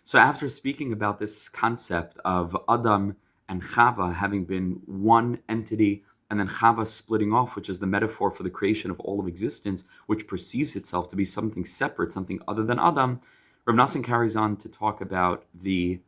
So after speaking about this concept of Adam and Chava having been one entity, and then Chava splitting off, which is the metaphor for the creation of all of existence, which perceives itself to be something separate, something other than Adam, Rav Nassan carries on to talk about the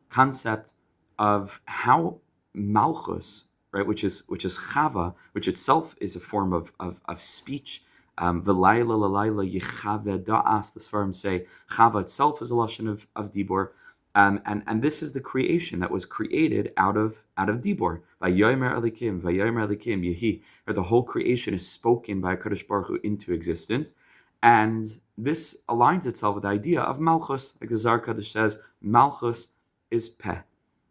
concept of how Malchus, right, which is Chava, which itself is a form of speech. V'layla l'layla yichave da'as. The Sfarim say Chava itself is a lashon of Dibor, and this is the creation that was created out of Dibor. Vayomer Elikim, Vayomer Elikim Yehi. Or the whole creation is spoken by Kadosh Baruch Hu into existence, and this aligns itself with the idea of Malchus, like the Zohar Kadosh says, Malchus is peh.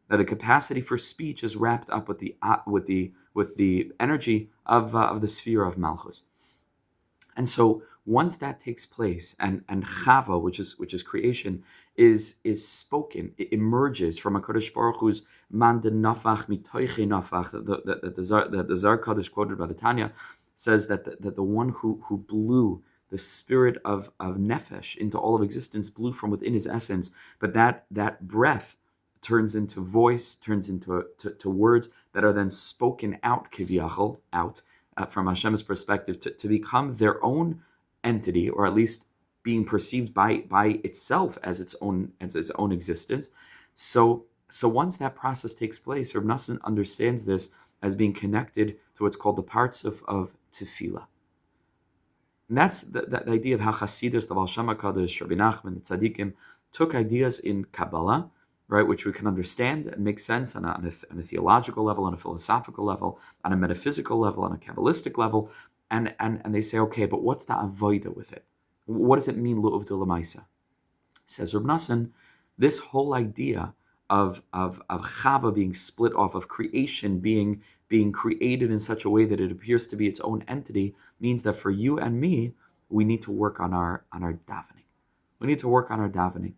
That the capacity for speech is wrapped up with the energy of the sphere of Malchus. And so once that takes place, and Chava, which is creation, is spoken, it emerges from a Kadosh Baruch Hu's man de nafach mitoiche nafach. The Zohar Kadosh quoted by the Tanya says that the one who blew the spirit of nefesh into all of existence, blew from within his essence, but that breath turns into voice, turns into to words that are then spoken out, kiviyachol, out, from Hashem's perspective, to become their own entity, or at least being perceived by itself as its own existence. So once that process takes place, Reb Nassan understands this as being connected to what's called the parts of Tefillah. And that's the idea of how Hasidus, the Baal Shem HaKadosh, Rabbi Nachman, the Tzaddikim, took ideas in Kabbalah, right, which we can understand and make sense on a theological level, on a philosophical level, on a metaphysical level, on a Kabbalistic level, and they say, okay, but what's the avodah with it? What does it mean, Lu'uv de Lamaisa? Says Reb Nassan, this whole idea of Chava being split off, of creation being created in such a way that it appears to be its own entity, means that for you and me, we need to work on our davening. We need to work on our davening.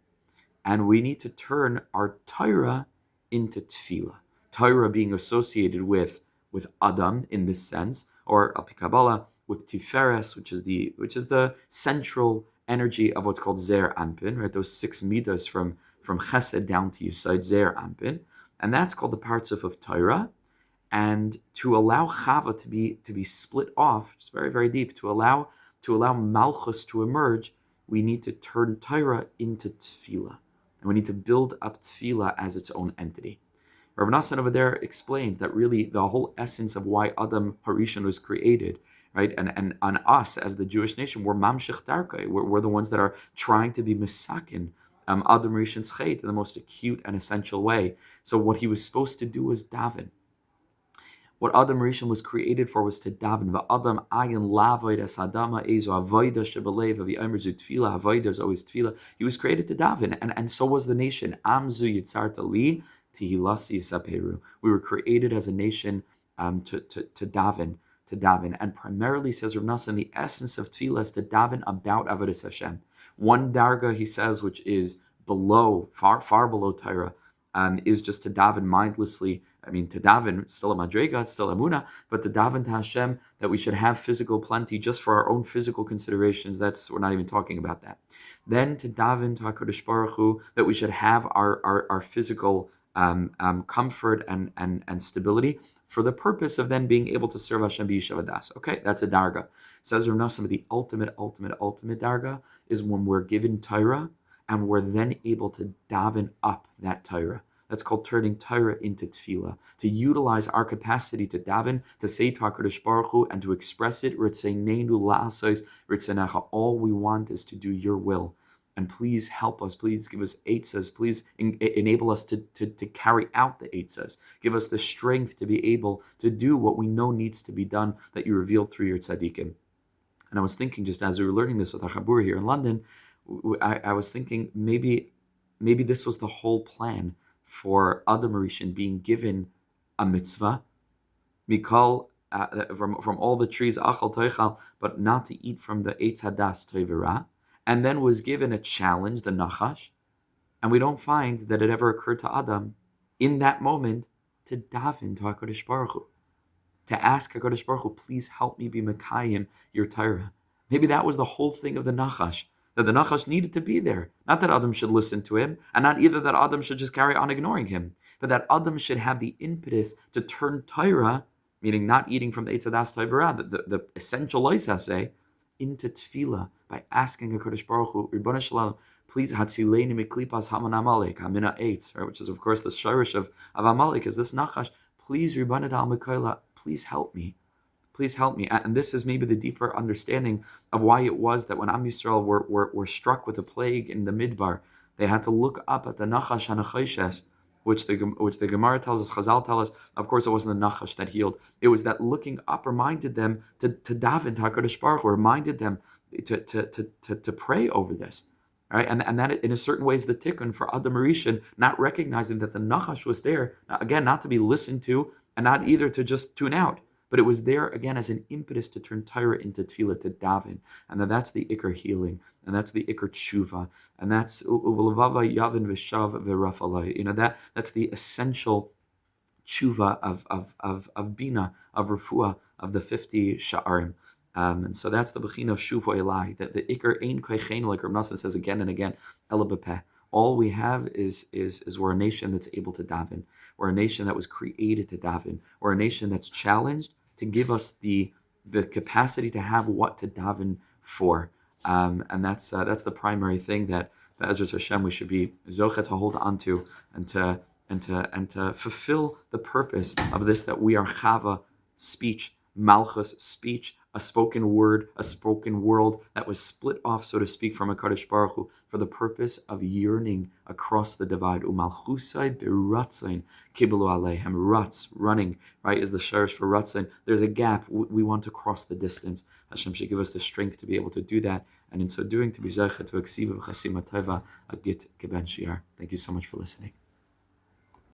And we need to turn our Torah into Tefillah. Torah being associated with Adam in this sense, or Al Pi Kabbalah with Tiferes, which is the central energy of what's called Zer Anpin, right? Those 6 midas from Chesed down to Yesod, Zer Anpin, and that's called the parts of Torah. And to allow Chava to be split off, it's very, very deep, to allow Malchus to emerge, we need to turn Torah into Tefillah. And we need to build up Tefillah as its own entity. Rabbi Nassan over there explains that really the whole essence of why Adam Harishon was created, right? And on us as the Jewish nation, we're Mamshech Darkai. We're the ones that are trying to be Misakin, Adam Harishon's Chet in the most acute and essential way. So what he was supposed to do was daven. What Adam Rishon was created for was to daven. Va'adam ayin lavoid es hadama ezo avoida shebelev v'yomer zu tefillah. Avoida is always tefillah. He was created to daven, and so was the nation. Amzu yitzarta li tihilasi yisaperu. We were created as a nation to daven, and primarily, says Rav Nassan, the essence of tefillah is to daven about avodas Hashem. One darga, he says, which is below, far below Torah, is just to daven mindlessly. I mean, to daven, still a madrega, still a muna, but to daven to Hashem, that we should have physical plenty just for our own physical considerations, we're not even talking about that. Then to daven to HaKadosh Baruch Hu, that we should have our physical comfort and stability for the purpose of then being able to serve Hashem b'yishavadas. Okay, that's a darga. Says Rav Nassan, the ultimate darga is when we're given Torah and we're then able to daven up that Torah. That's called turning Torah into Tefillah, to utilize our capacity to daven, to say to HaKadosh Baruch Hu, and to express it. Ritzeneinu la'asos ritzenecha. All we want is to do your will. And please help us. Please give us eitzas. Please enable us to carry out the eitzas. Give us the strength to be able to do what we know needs to be done, that you revealed through your tzaddikim. And I was thinking, just as we were learning this with our Chabur here in London, I was thinking maybe this was the whole plan for Adam Rishon being given a mitzvah, mikol, from all the trees, achal toichal, but not to eat from the eitz hadas toivera, and then was given a challenge, the Nachash, and we don't find that it ever occurred to Adam in that moment to daven to HaKadosh Baruch Hu, to ask HaKadosh Baruch Hu, please help me be Mekayim your Torah. Maybe that was the whole thing of the Nachash, that the Nachash needed to be there. Not that Adam should listen to him, and not either that Adam should just carry on ignoring him, but that Adam should have the impetus to turn Torah, meaning not eating from the Eitz Hadas Torah, the essential lice essay, into tefillah by asking HaKadosh Baruch Hu, Ribbon Shalom, please Hatzileini Miklipas Haman Amalek, Hamina Eitz, right, which is of course the shirish of Amalek, is this Nachash. Please, Ribbon Al Mikaila, please help me. Please help me. And this is maybe the deeper understanding of why it was that when Am Yisrael were struck with a plague in the Midbar, they had to look up at the Nachash HaNachoshes, which the Gemara tells us, Chazal tell us, of course it wasn't the Nachash that healed. It was that looking up reminded them to daven to HaKadosh Baruch Hu, reminded them to pray over this. Right? And that in a certain way is the tikkun for Adam Rishon, not recognizing that the Nachash was there, again, not to be listened to, and not either to just tune out, but it was there again as an impetus to turn Torah into tefillah, to daven, and that's the ikar healing, and that's the ikar tshuva, and that's u'v'levava yavin v'shav v'rafalai. That's the essential tshuva of bina, of refuah, of the 50 sha'arim. And so that's the bechina of shuvo elai, that the ikar ein koichenu, like Rav Nosson says again and again, ela b'peh. All we have is we're a nation that's able to daven. We're a nation that was created to daven. We're a nation that's challenged to give us the capacity to have what to daven for. And that's the primary thing that Be'ezras Hashem we should be zochet to hold on to, and to fulfill the purpose of this, that we are Chava, speech, Malchus, speech, a spoken word, a spoken world that was split off, so to speak, from HaKadosh Baruch Hu for the purpose of yearning across the divide. Umalchusai beratzain kibelu aleihem. Ratz, running, right, is the shirish for ratzain. There's a gap. We want to cross the distance. Hashem should give us the strength to be able to do that, and in so doing, to be zeichet to aksiv v'chasima tova agit geben shiar. Thank you so much for listening.